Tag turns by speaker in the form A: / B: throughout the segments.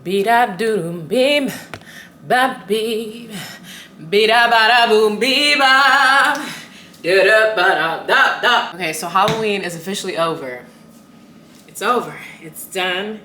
A: Beat up doom beam, bop beep, beat up bada boom beep bop, do da ba da da. Okay, so Halloween is officially over. It's over. It's done.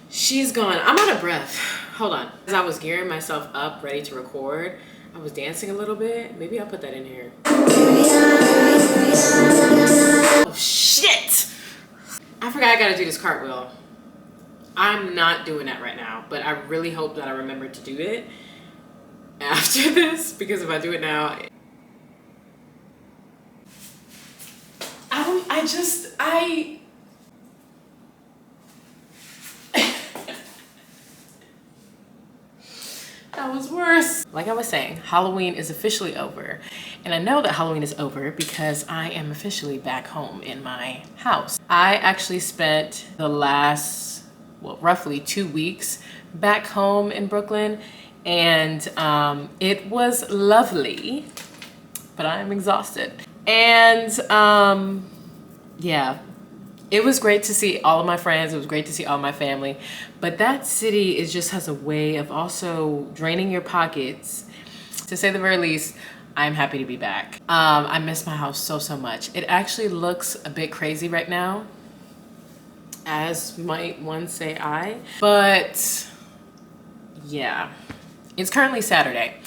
A: She's gone. I'm out of breath. Hold on. As I was gearing myself up, ready to record, I was dancing a little bit. Maybe I'll put that in here. Oh shit! I forgot I gotta do this cartwheel. I'm not doing that right now, but I really hope that I remember to do it after this, because if I do it now, that was worse. Like I was saying, Halloween is officially over. And I know that Halloween is over because I am officially back home in my house. I actually spent the last, well, roughly 2 weeks back home in Brooklyn. And it was lovely, but I'm exhausted. And yeah. It was great to see all of my friends. It was great to see all my family. But that city just has a way of also draining your pockets. To say the very least, I'm happy to be back. I miss my house so, so much. It actually looks a bit crazy right now, as might one say I. But yeah, it's currently Saturday.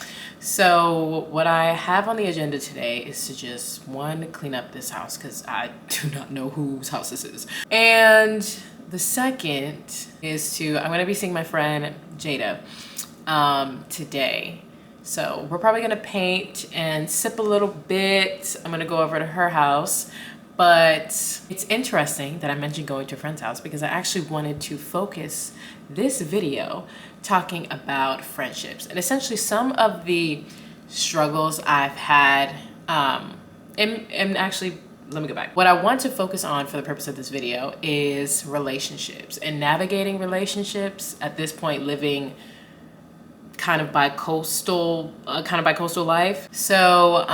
A: So what I have on the agenda today is to just, one, clean up this house because I do not know whose house this is. And the second is I'm gonna be seeing my friend Jada today. So we're probably gonna paint and sip a little bit. I'm gonna go over to her house. But it's interesting that I mentioned going to a friend's house because I actually wanted to focus this video talking about friendships and essentially some of the struggles I've had. And actually, let me go back. What I want to focus on for the purpose of this video is relationships and navigating relationships at this point, living kind of bicoastal life. So,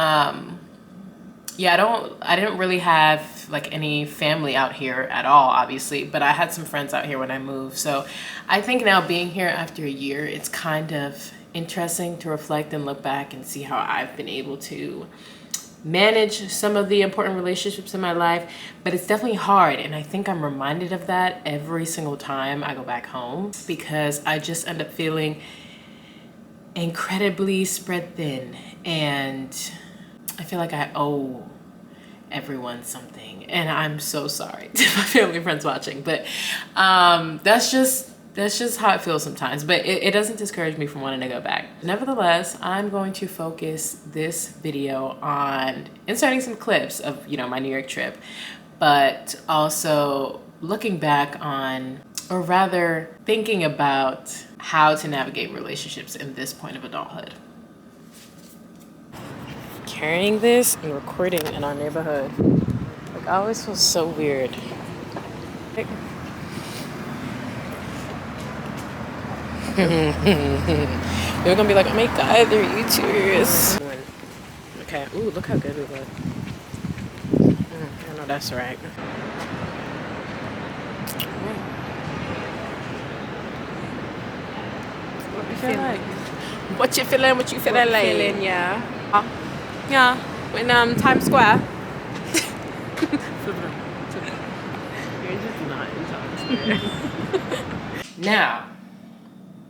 A: yeah, I didn't really have like any family out here at all, obviously, but I had some friends out here when I moved. So I think now being here after a year, it's kind of interesting to reflect and look back and see how I've been able to manage some of the important relationships in my life, but it's definitely hard. And I think I'm reminded of that every single time I go back home because I just end up feeling incredibly spread thin, and I feel like I owe everyone something, and I'm so sorry to my family and friends watching, but that's just how it feels sometimes. But it doesn't discourage me from wanting to go back. Nevertheless, I'm going to focus this video on inserting some clips of, you know, my New York trip, but also looking back on, or rather thinking about how to navigate relationships in this point of adulthood. Carrying this and recording in our neighborhood, like, I always feel so weird. They're gonna be like, oh my god, they're YouTubers. Okay, ooh, look how good we look. I know that's right. What you feel like? What you feeling? What you feeling like?
B: Feeling, yeah. Yeah, in Times Square.
A: You're just not in Times Square. Now,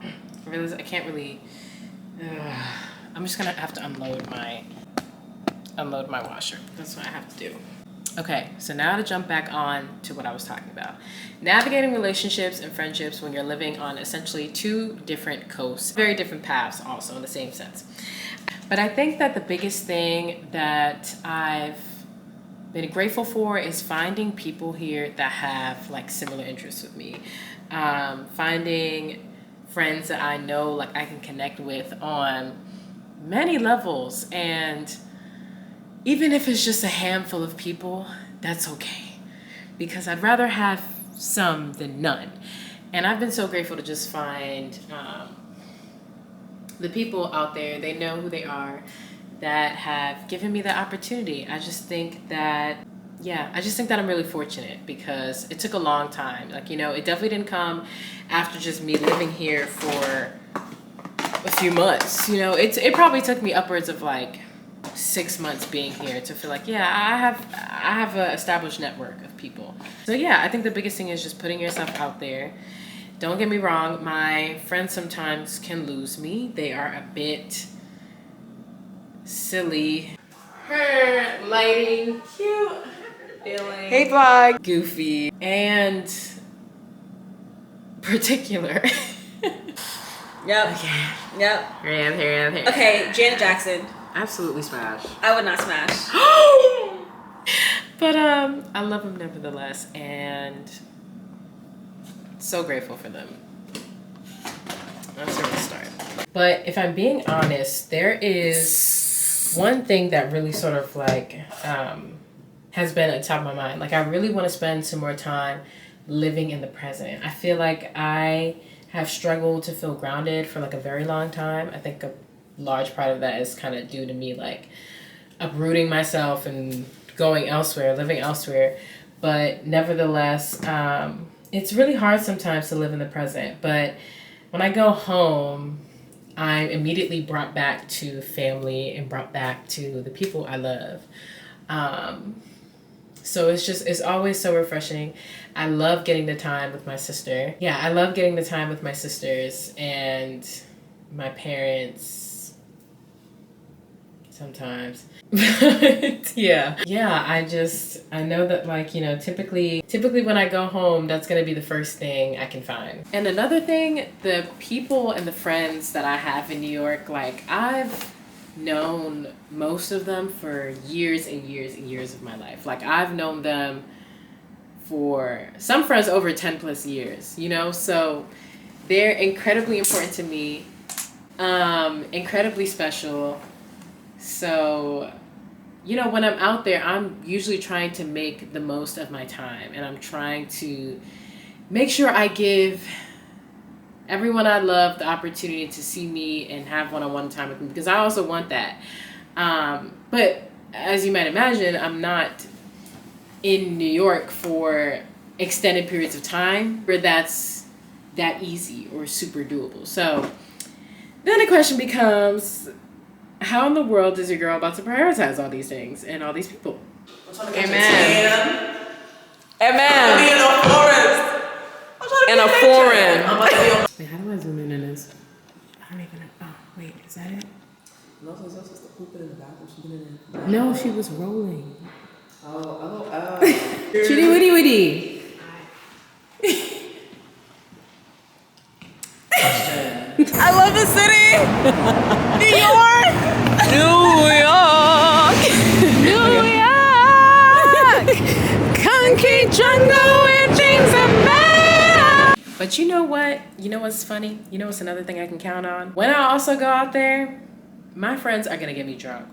A: I realize I can't really. I'm just gonna have to unload my washer. That's what I have to do. Okay, so now to jump back on to what I was talking about. Navigating relationships and friendships when you're living on essentially two different coasts, very different paths also in the same sense. But I think that the biggest thing that I've been grateful for is finding people here that have like similar interests with me. Finding friends that I know like I can connect with on many levels, and even if it's just a handful of people, that's okay, because I'd rather have some than none. And I've been so grateful to just find the people out there, they know who they are, that have given me the opportunity. I just think that yeah, I just think that I'm really fortunate because it took a long time. Like, you know, it definitely didn't come after just me living here for a few months. You know, it probably took me upwards of like 6 months being here to feel like, yeah, I have an established network of people. So yeah, I think the biggest thing is just putting yourself out there. Don't get me wrong, my friends sometimes can lose me. They are a bit silly. Her lighting, cute, feeling.
B: Hey vlog.
A: Goofy and particular.
C: Yep.
A: Okay.
C: Yep.
A: Here.
C: Okay, Janet Jackson.
A: Absolutely smash.
C: I would not smash.
A: But I love them nevertheless, and so grateful for them. That's where we start. But if I'm being honest, there is one thing that really sort of like has been at the top of my mind. Like, I really want to spend some more time living in the present. I feel like I have struggled to feel grounded for like a very long time. I think a large part of that is kind of due to me like uprooting myself and going elsewhere, living elsewhere. But nevertheless, it's really hard sometimes to live in the present. But when I go home, I'm immediately brought back to family and brought back to the people I love. So it's always so refreshing. I love getting the time with my sister. Yeah, I love getting the time with my sisters and my parents sometimes. But yeah, I know that, like, you know, typically when I go home, that's gonna be the first thing I can find. And another thing, the people and the friends that I have in New York, like, I've known most of them for years and years and years of my life. Like, I've known them for some friends over 10 plus years, you know? So they're incredibly important to me, incredibly special. So, you know, when I'm out there, I'm usually trying to make the most of my time, and I'm trying to make sure I give everyone I love the opportunity to see me and have one-on-one time with me, because I also want that. But as you might imagine, I'm not in New York for extended periods of time where that's that easy or super doable. So then the question becomes, how in the world is your girl about to prioritize all these things and all these people?
B: Amen. Amen. In a forest. In a foreign.
A: Wait, how do I zoom in on this? I don't even know. Oh, wait, is that it? No, she was rolling. Oh. Chitty witty witty.
B: I love the city. New York. Concrete jungle where dreams are made.
A: But you know what? You know what's funny? You know what's another thing I can count on? When I also go out there, my friends are gonna get me drunk.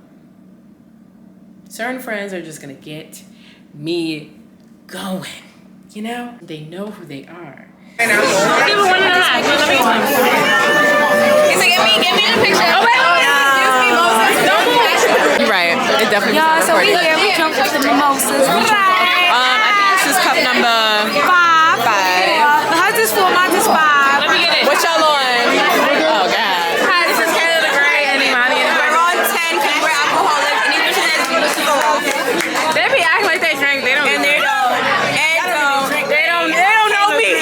A: Certain friends are just gonna get me going. You know? They know who they are.
B: He's like, get me in a picture. Oh, wait. You're right. It definitely.
D: Yeah, so we here. We drunk with the mimosas.
B: I think this is cup number 5.
D: How's this for? Mine is 5.
B: Let me get it. What y'all on? Oh God.
D: Hi, this is Kayla the Gray and Imani. We're on 10 because we're alcoholic, and even if that's super rough.
B: They be acting like they drink. They don't.
D: And they don't. They don't know me.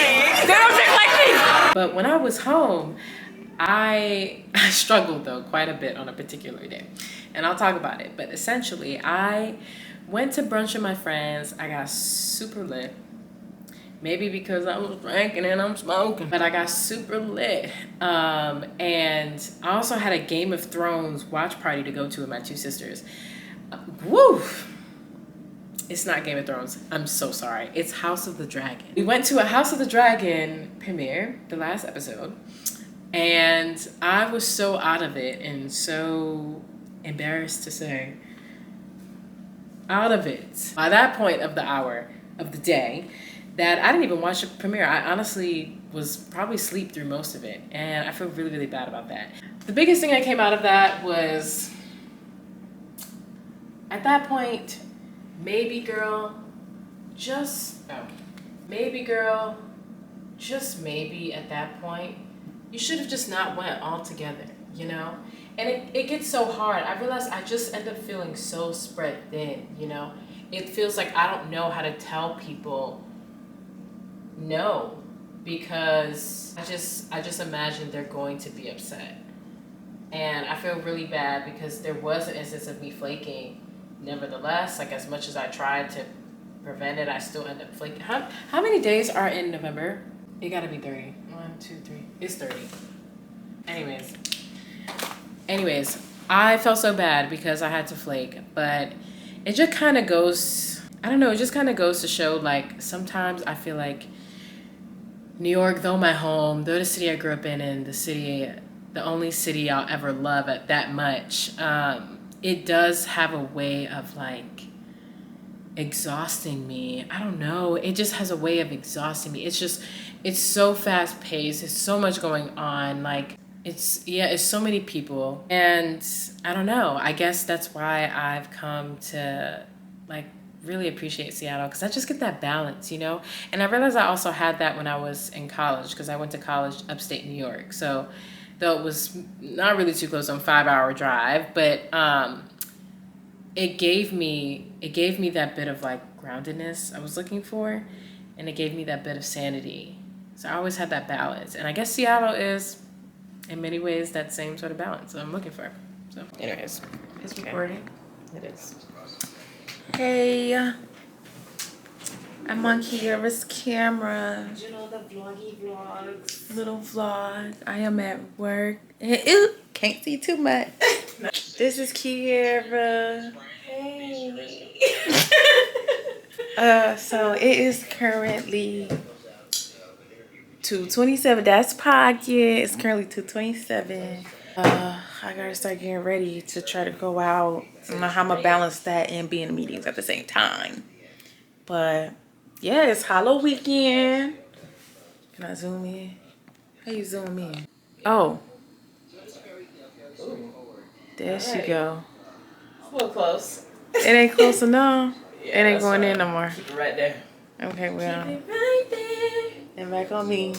D: They don't drink like me.
A: But when I was home, I struggled though quite a bit on a particular day, and I'll talk about it. But essentially, I went to brunch with my friends. I got super lit, maybe because I was drinking and I'm smoking, but I got super lit. And I also had a Game of Thrones watch party to go to with my 2 sisters. Woo! It's not Game of Thrones. I'm so sorry. It's House of the Dragon. We went to a House of the Dragon premiere, the last episode, and I was so out of it and so embarrassed to say, out of it. By that point of the hour of the day, that I didn't even watch the premiere. I honestly was probably asleep through most of it, and I feel really, really bad about that. The biggest thing that came out of that was, at that point, maybe girl, just maybe at that point, you should have just not went altogether, you know? And it gets so hard. I realize I just end up feeling so spread thin, you know? It feels like I don't know how to tell people no, because I just imagine they're going to be upset. And I feel really bad because there was an instance of me flaking. Nevertheless, like as much as I tried to prevent it, I still end up flaking. How many days are in November? It gotta be 30. 1, 2, 3. It's 30. Anyways, I felt so bad because I had to flake, but it just kind of goes, I don't know, it just kind of goes to show, like, sometimes I feel like New York, though my home, though the city I grew up in and the only city I'll ever love at that much, it does have a way of, like, exhausting me. I don't know. It just has a way of exhausting me. It's so fast paced. It's so much going on. Like, it's so many people. And I don't know. I guess that's why I've come to, like, really appreciate Seattle, because I just get that balance, you know? And I realized I also had that when I was in college, because I went to college upstate New York. So though it was not really too close, on a 5-hour drive, but it gave me that bit of, like, groundedness I was looking for, and it gave me that bit of sanity. So I always had that balance, and I guess Seattle is in many ways that same sort of balance that I'm looking for. So anyways,
B: It's recording.
A: it is.
B: Hey, I'm on Kiara's camera.
C: You know the vloggy vlogs.
B: Little vlog. I am at work. Ew, can't see too much. This is Kiara.
C: Hey.
B: So it is currently 2:27. That's pocket. It's currently 2:27. I gotta start getting ready to try to go out. I don't know how I'm gonna balance that and be in meetings at the same time. But yeah, it's Halloween weekend. Can I zoom in? How you zoom in? Oh. There she go.
A: A little close.
B: It ain't close enough.
A: Yeah,
B: It ain't
A: that's
B: going
A: all
B: in no more.
A: Keep it right there.
B: Okay, well.
C: Right there.
B: And back on me.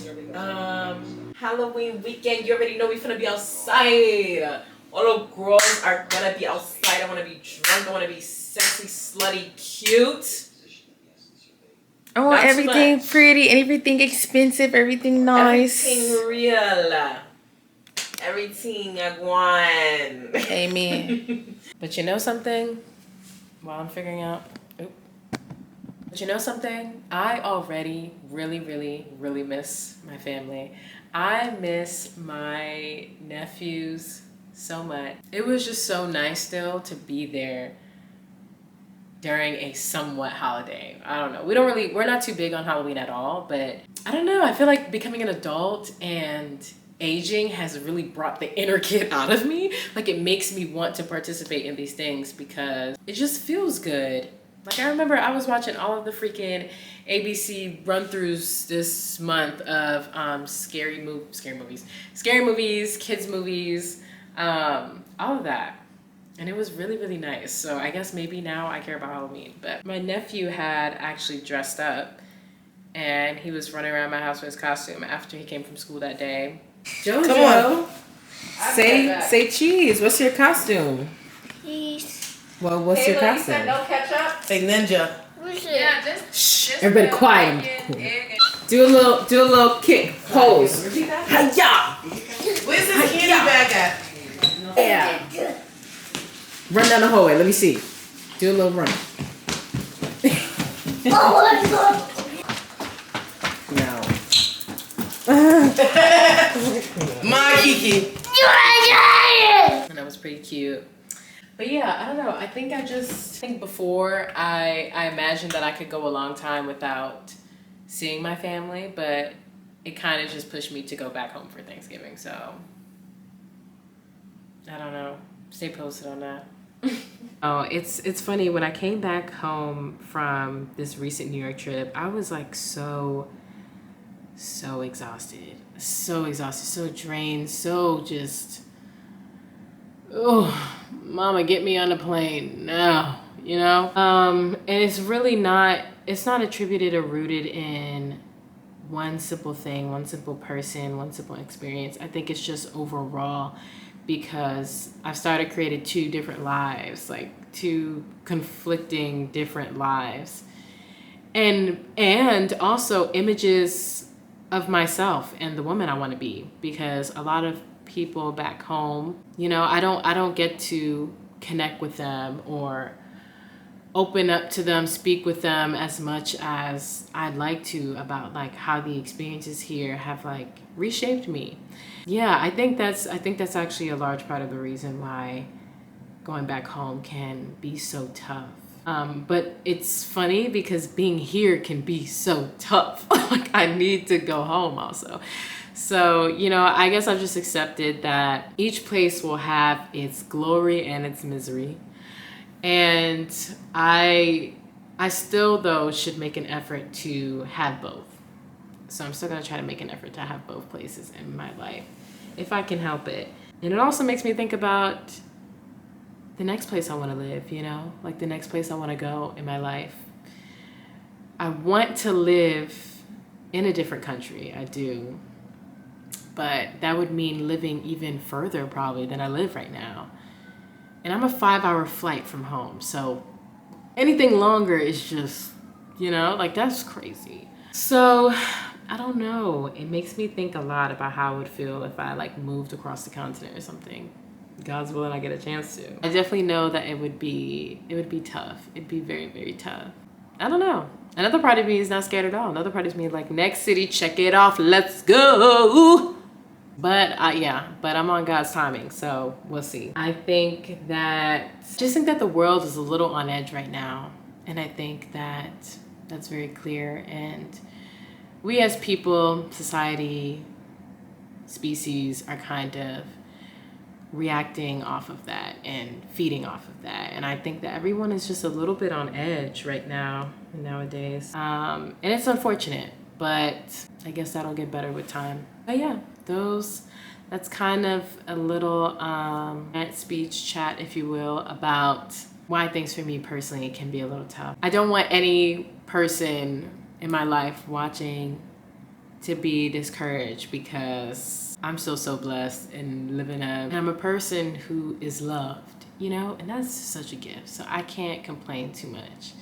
C: Halloween weekend. You already know we finna be outside. All the girls are gonna be outside. I wanna be drunk. I wanna be sexy, slutty, cute.
B: I want
C: Not too
B: everything
C: much.
B: pretty, everything expensive, everything nice.
C: Everything real. Everything I want.
B: Amen.
A: But you know something? While I'm figuring out, but you know something? I already really, really, really miss my family. I miss my nephews so much. It was just so nice still to be there during a somewhat holiday. I don't know. We're not too big on Halloween at all, but I don't know. I feel like becoming an adult and aging has really brought the inner kid out of me. Like, it makes me want to participate in these things because it just feels good. Like, I remember I was watching all of the freaking ABC run-throughs this month of scary movies, kids movies, all of that. And it was really, really nice. So I guess maybe now I care about Halloween. But my nephew had actually dressed up, and he was running around my house with his costume after he came from school that day. Jojo,
B: Come on.
A: say cheese. What's your costume?
E: Cheese.
A: Well, what's your costume?
C: ketchup.
B: Say ninja.
E: What's it?
C: Yeah, just
A: Everybody quiet. Do a little kick pose. Hi-ya!
B: Where's this candy bag at?
A: Yeah. Run down the hallway. Let me see. Do a little run.
E: Oh my god.
A: No.
B: My Kiki.
A: And that was pretty cute. But yeah, I don't know. I think before I imagined that I could go a long time without seeing my family, but it kind of just pushed me to go back home for Thanksgiving. So I don't know. Stay posted on that. Oh, it's funny. When I came back home from this recent New York trip, I was like so exhausted, so drained, so just, oh, mama, get me on the plane now. you know? And it's really not, it's not attributed or rooted in one simple thing, one simple person, one simple experience. I think it's just overall because I've started creating two different lives, like two conflicting different lives. And also images of myself and the woman I want to be, because a lot of people back home, you know, I don't get to connect with them or open up to them, speak with them as much as I'd like to about like how the experiences here have like reshaped me. Yeah, I think that's actually a large part of the reason why going back home can be so tough. But it's funny because being here can be so tough. Like I need to go home also. So, you know, I guess I've just accepted that each place will have its glory and its misery. And I still though should make an effort to have both. So I'm still gonna try to make an effort to have both places in my life if I can help it. And it also makes me think about the next place I want to live, you know, like the next place I want to go in my life. I want to live in a different country, I do. But that would mean living even further probably than I live right now. And I'm a 5-hour flight from home. So anything longer is just, you know, like that's crazy. So I don't know. It makes me think a lot about how I would feel if I like moved across the continent or something. God's willing, I get a chance to. I definitely know that it would be tough. It'd be very, very tough. I don't know. Another part of me is not scared at all. Another part of me is like, next city, check it off, let's go. But I'm on God's timing, so we'll see. I think that the world is a little on edge right now. And I think that that's very clear. And we as people, society, species are kind of reacting off of that and feeding off of that. And I think that everyone is just a little bit on edge right now, nowadays. And it's unfortunate, but I guess that'll get better with time. But yeah, that's kind of a little speech chat, if you will, about why things for me personally can be a little tough. I don't want any person in my life watching to be discouraged because I'm so blessed and I'm a person who is loved, you know, and that's such a gift. So I can't complain too much.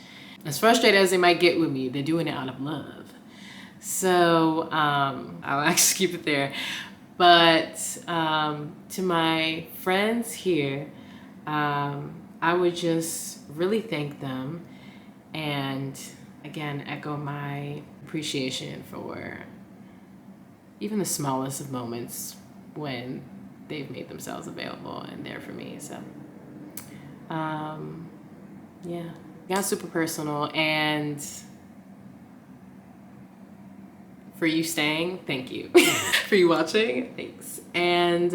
A: As frustrated as they might get with me, they're doing it out of love. So I'll actually keep it there. But to my friends here, I would just really thank them and again echo my appreciation for even the smallest of moments when they've made themselves available and there for me. So yeah, got super personal. And for you staying, thank you. For you watching, thanks. And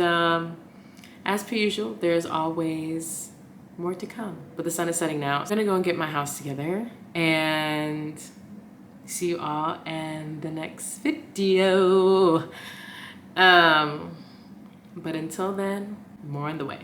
A: as per usual, there's always more to come. But the sun is setting now. I'm gonna go and get my house together and see you all in the next video. But until then, more on the way.